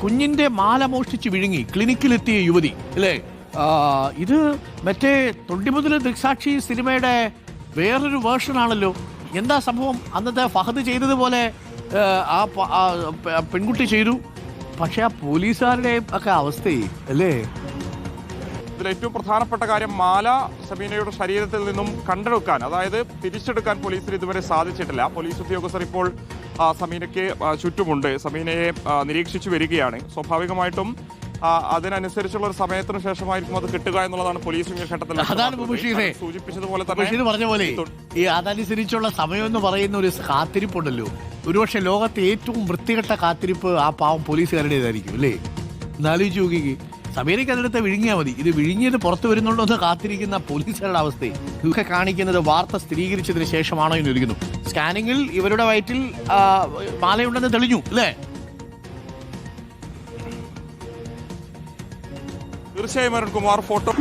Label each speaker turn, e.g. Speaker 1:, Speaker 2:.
Speaker 1: കുഞ്ഞിന്റെ മാല മോഷ്ടിച്ച് വിഴുങ്ങി ക്ലിനിക്കിലെത്തിയ യുവതി അല്ലേ? ഇത് മറ്റേ തൊണ്ടിമുതൽ ദൃക്സാക്ഷി സിനിമയുടെ വേറൊരു വേർഷനാണല്ലോ. എന്താ സംഭവം? അന്നത്തെ ഫഹദ് ചെയ്തതുപോലെ പെൺകുട്ടി ചെയ്തു. പക്ഷെ ആ പോലീസുകാരുടെ ഒക്കെ അവസ്ഥയെ അല്ലേ?
Speaker 2: ഇതിൽ ഏറ്റവും പ്രധാനപ്പെട്ട കാര്യം, മാല സമീനയുടെ ശരീരത്തിൽ നിന്നും കണ്ടെടുക്കാൻ, അതായത് തിരിച്ചെടുക്കാൻ പോലീസിന് ഇതുവരെ സാധിച്ചിട്ടില്ല. പോലീസ് ഉദ്യോഗസ്ഥർ ഇപ്പോൾ സമീനയ്ക്ക് ചുറ്റുമുണ്ട്, സമീനയെ നിരീക്ഷിച്ചു വരികയാണ്. സ്വാഭാവികമായിട്ടും അതിനനുസരിച്ചുള്ള ഒരു സമയത്തിന് ശേഷമായിരിക്കും അത് കിട്ടുക എന്നുള്ളതാണ് പോലീസ് ഘട്ടത്തിൽ സൂചിപ്പിച്ചതുപോലെ തന്നെ
Speaker 1: പറഞ്ഞ പോലെ ഈ അതനുസരിച്ചുള്ള സമയം എന്ന് പറയുന്ന ഒരു കാത്തിരിപ്പുണ്ടല്ലോ. ഒരുപക്ഷെ ലോകത്തെ ഏറ്റവും വൃത്തികെട്ട കാത്തിരിപ്പ് ആ പാവം പോലീസുകാരുടേതായിരിക്കും അല്ലേ? എന്നാലോചിച്ച് നോക്കിക്കേ, സമീനയ്ക്ക് അതിനടുത്ത് വിഴുങ്ങിയാൽ മതി. ഇത് വിഴുങ്ങിയത് പുറത്തു വരുന്നുണ്ടോ എന്ന് കാത്തിരിക്കുന്ന പോലീസുകാരുടെ അവസ്ഥയെ ഇതൊക്കെ കാണിക്കുന്നത് വാർത്ത സ്ഥിരീകരിച്ചതിന് ശേഷമാണോ എന്ന് ചോദിക്കുന്നു. സ്കാനിങ്ങിൽ ഇവരുടെ വയറ്റിൽ മാലയുണ്ടെന്ന് തെളിഞ്ഞു അല്ലേ?
Speaker 2: തീർച്ചയായും അരുൺകുമാർ, ഫോട്ടോ